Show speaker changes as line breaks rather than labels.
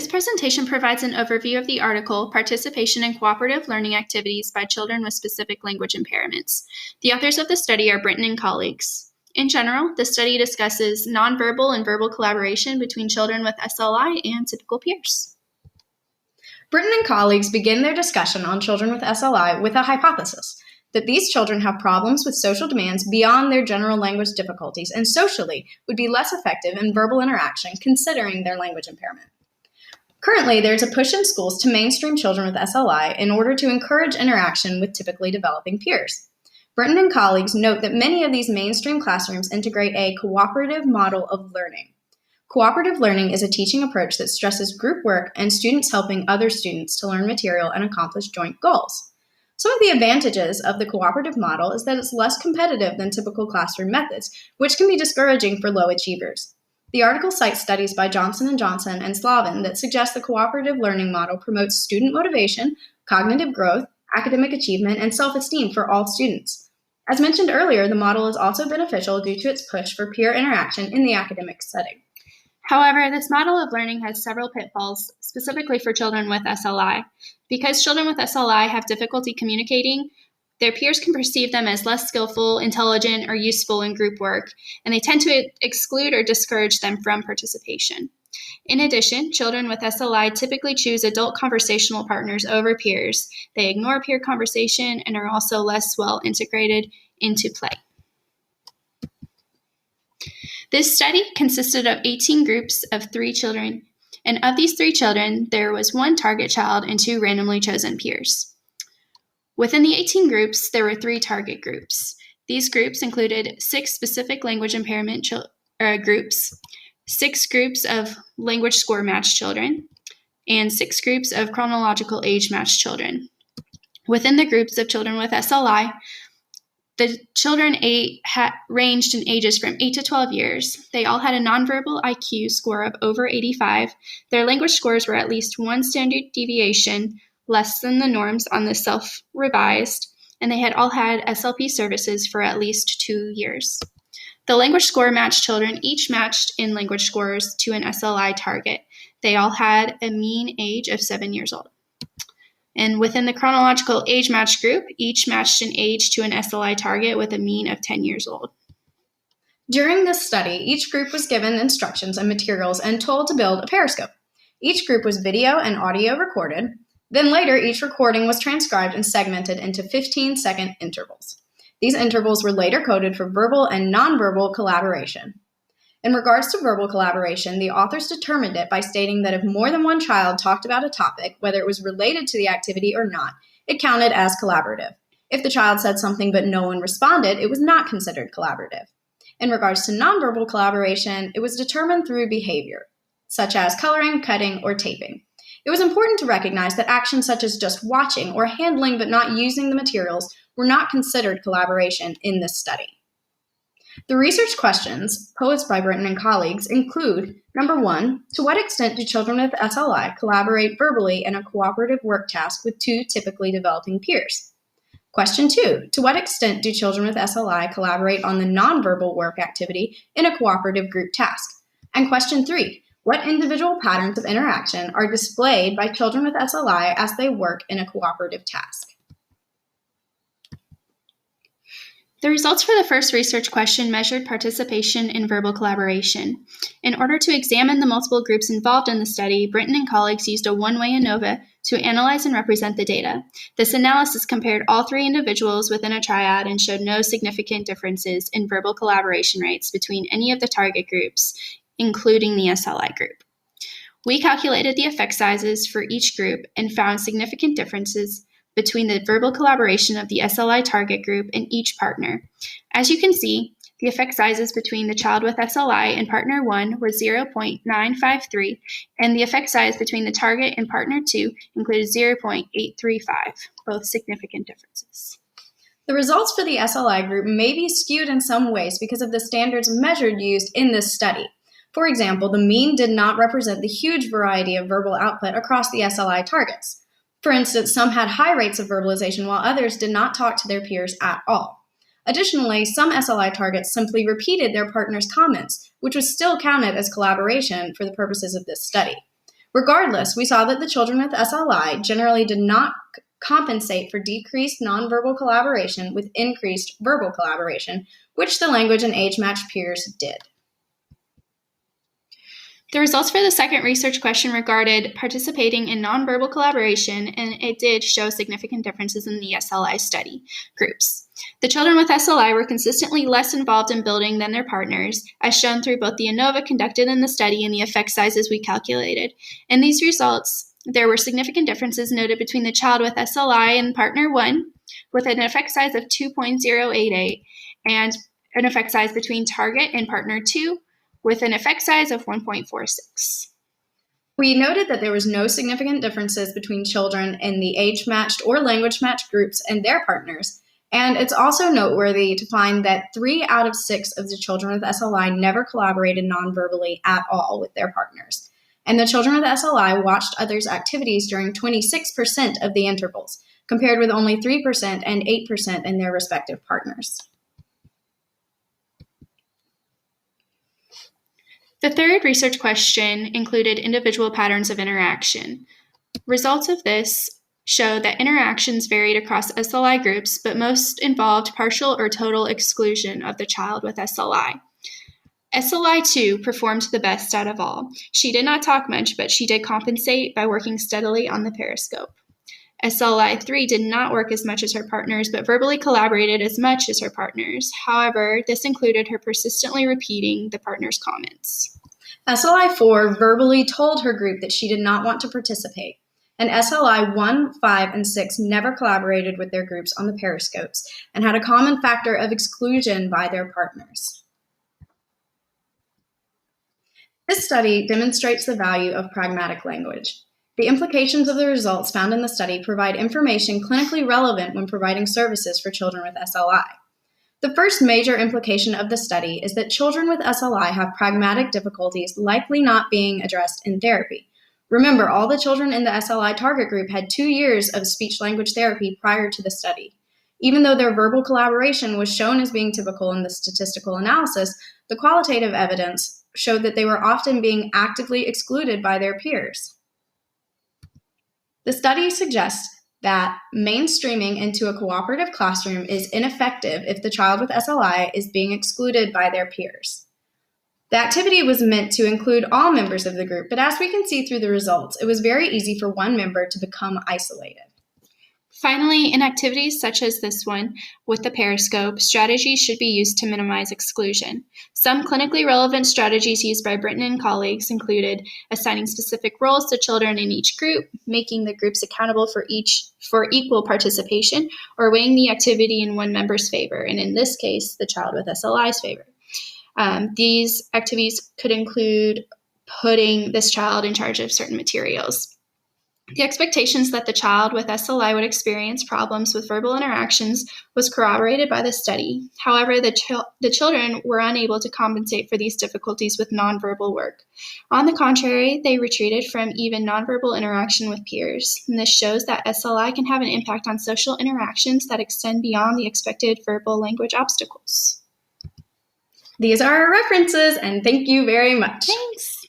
This presentation provides an overview of the article, Participation in Cooperative Learning Activities by Children with Specific Language Impairments. The authors of the study are Brinton and colleagues. In general, the study discusses nonverbal and verbal collaboration between children with SLI and typical peers.
Brinton and colleagues begin their discussion on children with SLI with a hypothesis that these children have problems with social demands beyond their general language difficulties and socially would be less effective in verbal interaction considering their language impairment. Currently, there's a push in schools to mainstream children with SLI in order to encourage interaction with typically developing peers. Brinton and colleagues note that many of these mainstream classrooms integrate a cooperative model of learning. Cooperative learning is a teaching approach that stresses group work and students helping other students to learn material and accomplish joint goals. Some of the advantages of the cooperative model is that it's less competitive than typical classroom methods, which can be discouraging for low achievers. The article cites studies by Johnson & Johnson and Slavin that suggest the cooperative learning model promotes student motivation, cognitive growth, academic achievement, and self-esteem for all students. As mentioned earlier, the model is also beneficial due to its push for peer interaction in the academic setting.
However, this model of learning has several pitfalls, specifically for children with SLI. Because children with SLI have difficulty communicating, their peers can perceive them as less skillful, intelligent, or useful in group work, and they tend to exclude or discourage them from participation. In addition, children with SLI typically choose adult conversational partners over peers. They ignore peer conversation and are also less well integrated into play. This study consisted of 18 groups of 3 children, and of these 3 children, there was 1 target child and 2 randomly chosen peers. Within the 18 groups, there were 3 target groups. These groups included 6 specific language impairment groups, 6 groups of language score matched children, and 6 groups of chronological age matched children. Within the groups of children with SLI, the children ranged in ages from 8 to 12 years. They all had a nonverbal IQ score of over 85. Their language scores were at least 1 standard deviation less than the norms on the self-revised, and they had all had SLP services for at least 2 years. The language score matched children each matched in language scores to an SLI target. They all had a mean age of 7 years old. And within the chronological age matched group, each matched an age to an SLI target with a mean of 10 years old.
During this study, each group was given instructions and materials and told to build a periscope. Each group was video and audio recorded. Then later, each recording was transcribed and segmented into 15-second intervals. These intervals were later coded for verbal and nonverbal collaboration. In regards to verbal collaboration, the authors determined it by stating that if more than one child talked about a topic, whether it was related to the activity or not, it counted as collaborative. If the child said something but no one responded, it was not considered collaborative. In regards to nonverbal collaboration, it was determined through behavior, such as coloring, cutting, or taping. It was important to recognize that actions such as just watching or handling but not using the materials were not considered collaboration in this study. The research questions posed by Brinton and colleagues include, number 1, to what extent do children with SLI collaborate verbally in a cooperative work task with 2 typically developing peers? Question 2, to what extent do children with SLI collaborate on the nonverbal work activity in a cooperative group task? And question 3, what individual patterns of interaction are displayed by children with SLI as they work in a cooperative task?
The results for the first research question measured participation in verbal collaboration. In order to examine the multiple groups involved in the study, Brinton and colleagues used a one-way ANOVA to analyze and represent the data. This analysis compared all 3 individuals within a triad and showed no significant differences in verbal collaboration rates between any of the target groups, including the SLI group. We calculated the effect sizes for each group and found significant differences between the verbal collaboration of the SLI target group and each partner. As you can see, the effect sizes between the child with SLI and partner 1 were 0.953, and the effect size between the target and partner 2 included 0.835, both significant differences.
The results for the SLI group may be skewed in some ways because of the standards measured used in this study. For example, the mean did not represent the huge variety of verbal output across the SLI targets. For instance, some had high rates of verbalization while others did not talk to their peers at all. Additionally, some SLI targets simply repeated their partner's comments, which was still counted as collaboration for the purposes of this study. Regardless, we saw that the children with SLI generally did not compensate for decreased nonverbal collaboration with increased verbal collaboration, which the language and age-matched peers did.
The results for the second research question regarded participating in nonverbal collaboration, and it did show significant differences in the SLI study groups. The children with SLI were consistently less involved in building than their partners, as shown through both the ANOVA conducted in the study and the effect sizes we calculated. In these results, there were significant differences noted between the child with SLI and partner 1, with an effect size of 2.088, and an effect size between target and partner 2, with an effect size of 1.46.
We noted that there was no significant differences between children in the age-matched or language-matched groups and their partners, and it's also noteworthy to find that 3 out of 6 of the children with SLI never collaborated nonverbally at all with their partners, and the children with SLI watched others' activities during 26% of the intervals, compared with only 3% and 8% in their respective partners.
The third research question included individual patterns of interaction. Results of this showed that interactions varied across SLI groups, but most involved partial or total exclusion of the child with SLI. SLI 2 performed the best out of all. She did not talk much, but she did compensate by working steadily on the periscope. SLI 3 did not work as much as her partners, but verbally collaborated as much as her partners. However, this included her persistently repeating the partner's comments.
SLI 4 verbally told her group that she did not want to participate, and SLI 1, 5, and 6 never collaborated with their groups on the periscopes and had a common factor of exclusion by their partners. This study demonstrates the value of pragmatic language. The implications of the results found in the study provide information clinically relevant when providing services for children with SLI. The first major implication of the study is that children with SLI have pragmatic difficulties likely not being addressed in therapy. Remember, all the children in the SLI target group had 2 years of speech-language therapy prior to the study. Even though their verbal collaboration was shown as being typical in the statistical analysis, the qualitative evidence showed that they were often being actively excluded by their peers. The study suggests that mainstreaming into a cooperative classroom is ineffective if the child with SLI is being excluded by their peers. The activity was meant to include all members of the group, but as we can see through the results, it was very easy for one member to become isolated.
Finally, in activities such as this one with the periscope, strategies should be used to minimize exclusion. Some clinically relevant strategies used by Brinton and colleagues included assigning specific roles to children in each group, making the groups accountable for equal participation, or weighing the activity in one member's favor, and in this case, the child with SLI's favor. These activities could include putting this child in charge of certain materials. The expectations that the child with SLI would experience problems with verbal interactions was corroborated by the study. However, the children were unable to compensate for these difficulties with nonverbal work. On the contrary, they retreated from even nonverbal interaction with peers. And this shows that SLI can have an impact on social interactions that extend beyond the expected verbal language obstacles.
These are our references, and thank you very much.
Thanks.